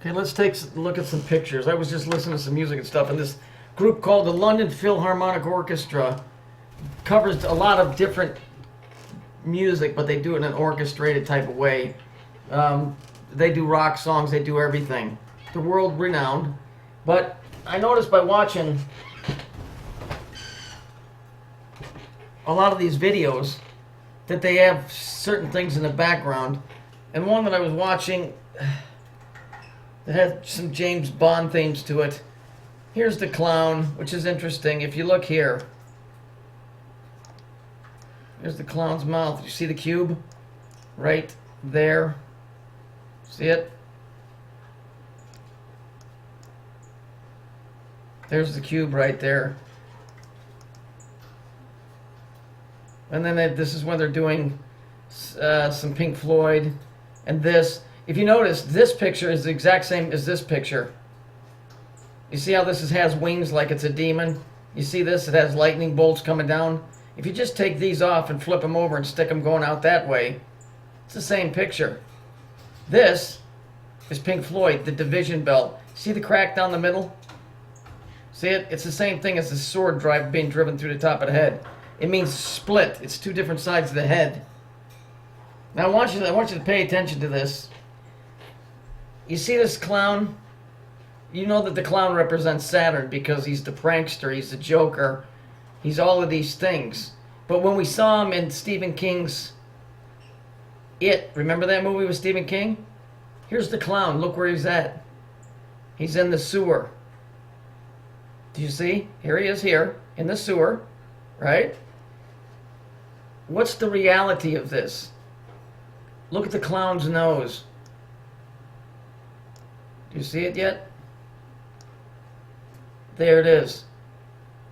Okay, let's take a look at some pictures. I was just listening to some music and stuff, and this group called the London Philharmonic Orchestra covers a lot of different music, but they do it in an orchestrated type of way. They do rock songs, they do everything. They're world renowned. But I noticed by watching a lot of these videos that they have certain things in the background. And one that I was watching that had some James Bond themes to it. Here's the clown, which is interesting. If you look here, here's the clown's mouth. You see the cube? Right there. See it? There's the cube right there. And then this is when they're doing some Pink Floyd. And this, if you notice, this picture is the exact same as this picture. You see how this has wings like it's a demon? You see this? It has lightning bolts coming down. If you just take these off and flip them over and stick them going out that way, it's the same picture. This is Pink Floyd, the division belt. See the crack down the middle? See it? It's the same thing as the sword being driven through the top of the head. It means split. It's two different sides of the head. Now I want you to pay attention to this. You see this clown? You know that the clown represents Saturn because he's the prankster, he's the joker, he's all of these things. But when we saw him in Stephen King's It, remember that movie with Stephen King? Here's the clown, look where he's at. He's in the sewer. Do you see? Here he is here, in the sewer, right? What's the reality of this? Look at the clown's nose. Do you see it yet? There it is.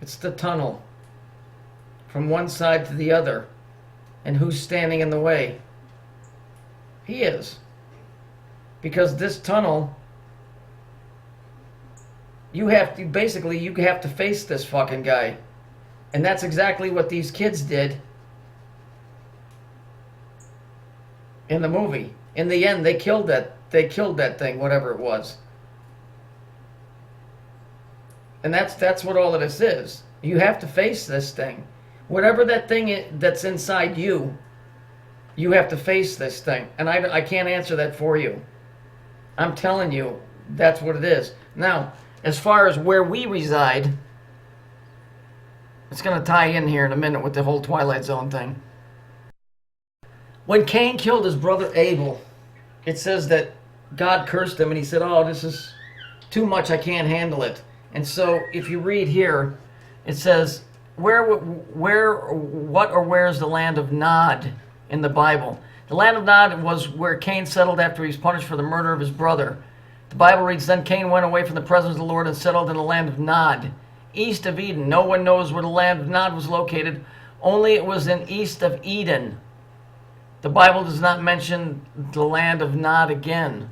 It's the tunnel. From one side to the other. And who's standing in the way? He is. Because this tunnel, you have to face this fucking guy. And that's exactly what these kids did in the movie. In the end, they killed that thing, whatever it was. And that's what all of this is. You have to face this thing. Whatever that thing is that's inside you, you have to face this thing. And I can't answer that for you. I'm telling you, that's what it is. Now, as far as where we reside, it's going to tie in here in a minute with the whole Twilight Zone thing. When Cain killed his brother Abel, it says that God cursed him and he said, "Oh, this is too much, I can't handle it." And so if you read here, it says, where is the land of Nod in the Bible? The land of Nod was where Cain settled after he was punished for the murder of his brother. The Bible reads, "Then Cain went away from the presence of the Lord and settled in the land of Nod, east of Eden." No one knows where the land of Nod was located, only it was in east of Eden. The Bible does not mention the land of Nod again.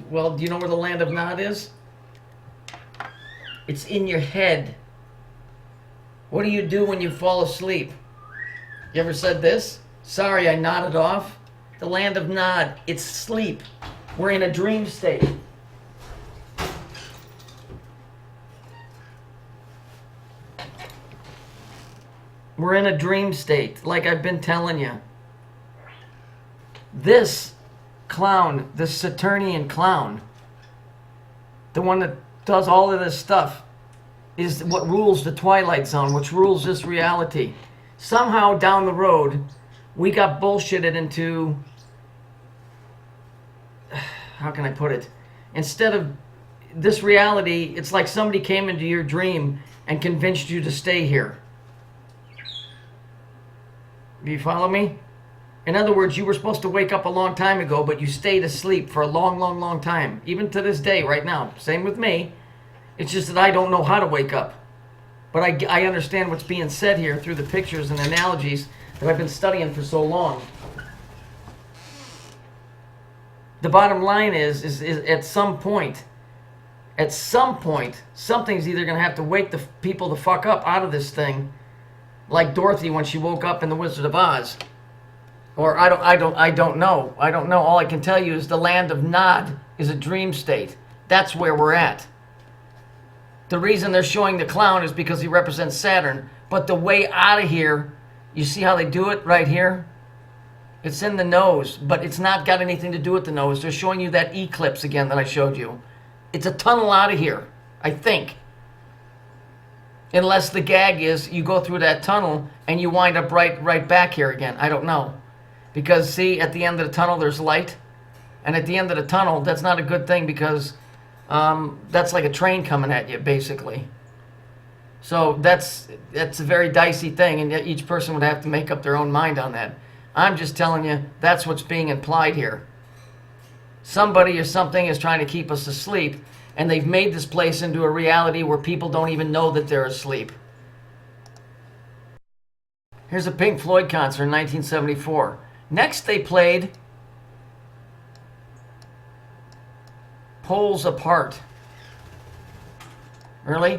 Well, do you know where the land of Nod is? It's in your head. What do you do when you fall asleep? You ever said this? "Sorry, I nodded off." The land of Nod, it's sleep. We're in a dream state. We're in a dream state, like I've been telling you. This clown, this Saturnian clown, the one that does all of this stuff, is what rules the Twilight Zone, which rules this reality. Somehow down the road, we got bullshitted into, how can I put it? Instead of this reality, it's like somebody came into your dream and convinced you to stay here. Do you follow me? In other words, you were supposed to wake up a long time ago, but you stayed asleep for a long, long, long time. Even to this day, right now. Same with me. It's just that I don't know how to wake up. But I understand what's being said here through the pictures and analogies that I've been studying for so long. The bottom line is at some point, something's either going to have to wake the people the fuck up out of this thing, like Dorothy when she woke up in The Wizard of Oz. Or I don't know. I don't know. All I can tell you is the land of Nod is a dream state. That's where we're at. The reason they're showing the clown is because he represents Saturn. But the way out of here, you see how they do it right here? It's in the nose, but it's not got anything to do with the nose. They're showing you that eclipse again that I showed you. It's a tunnel out of here, I think. Unless the gag is you go through that tunnel and you wind up right back here again. I don't know. Because see, at the end of the tunnel there's light. And at the end of the tunnel, that's not a good thing because that's like a train coming at you, basically. So that's a very dicey thing, and yet each person would have to make up their own mind on that. I'm just telling you, that's what's being implied here. Somebody or something is trying to keep us asleep, and they've made this place into a reality where people don't even know that they're asleep. Here's a Pink Floyd concert in 1974. Next they played Poles Apart. Really?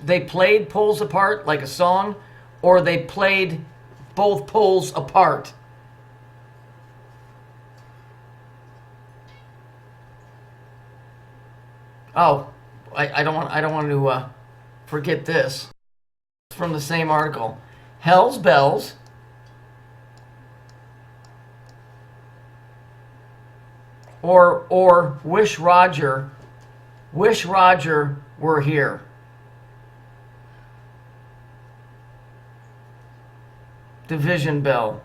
They played Poles Apart like a song, or they played both poles apart? Oh, I don't want to forget this. From the same article. Hell's Bells or Wish Roger were here. Division Bell.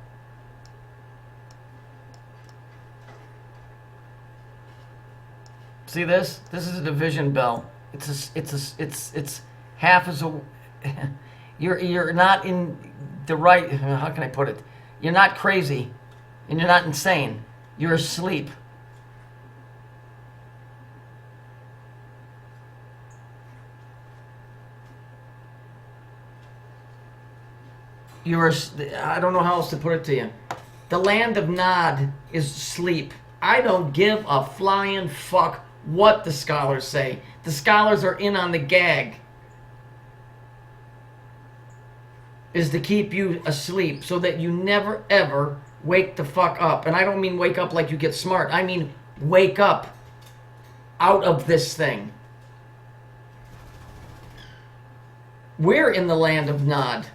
See this? This is a division bell. It's half as a. You're not in the right. How can I put it? You're not crazy, and you're not insane. You're asleep. I don't know how else to put it to you. The land of Nod is sleep. I don't give a flying fuck what the scholars say. The scholars are in on the gag. Is to keep you asleep so that you never ever wake the fuck up. And I don't mean wake up like you get smart. I mean wake up out of this thing. We're in the land of Nod.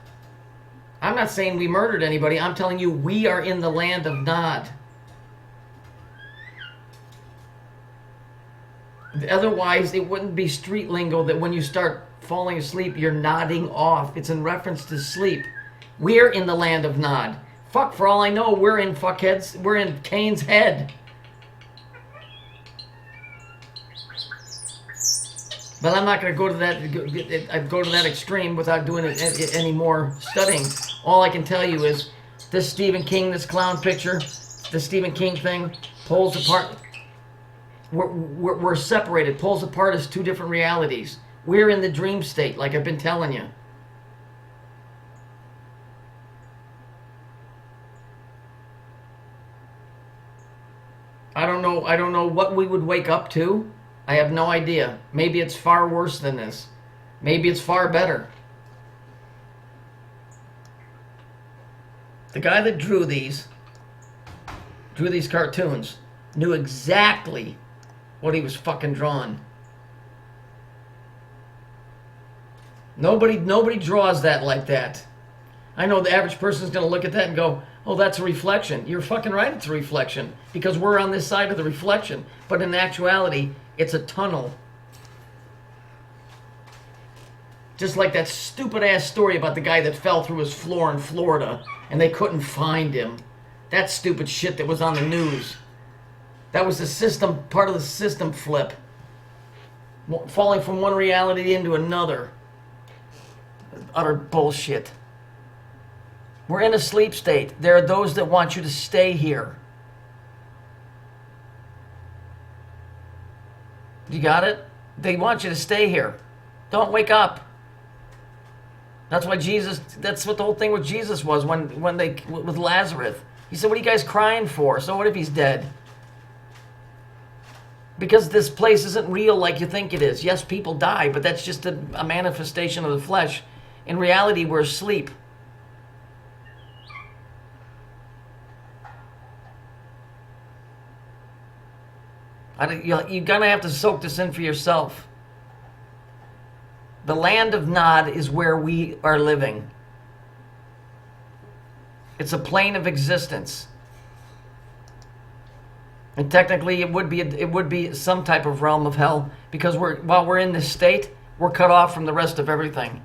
I'm not saying we murdered anybody. I'm telling you we are in the land of Nod. Otherwise, it wouldn't be street lingo that when you start falling asleep, you're nodding off. It's in reference to sleep. We're in the land of Nod. Fuck, for all I know, we're in fuckheads. We're in Cain's head. But I'm not going to go to that extreme without doing any more studying. All I can tell you is this Stephen King, this clown picture, the Stephen King thing, pulls apart. We're separated. Pulls apart as two different realities. We're in the dream state, like I've been telling you. I don't know what we would wake up to. I have no idea. Maybe it's far worse than this. Maybe it's far better. The guy that drew these cartoons knew exactly what he was fucking drawing. Nobody draws that like that. I know the average person is going to look at that and go, oh, that's a reflection. You're fucking right, it's a reflection. Because we're on this side of the reflection. But in actuality, it's a tunnel. Just like that stupid ass story about the guy that fell through his floor in Florida and they couldn't find him. That stupid shit that was on the news. That was the system, part of the system flip. Falling from one reality into another. Utter bullshit. We're in a sleep state. There are those that want you to stay here. You got it? They want you to stay here. Don't wake up. That's what the whole thing with Jesus was with Lazarus. He said, what are you guys crying for? So what if he's dead? Because this place isn't real like you think it is. Yes, people die, but that's just a manifestation of the flesh. In reality, we're asleep. You're going to have to soak this in for yourself. The land of Nod is where we are living. It's a plane of existence. And technically it would be some type of realm of hell, because while we're in this state, we're cut off from the rest of everything.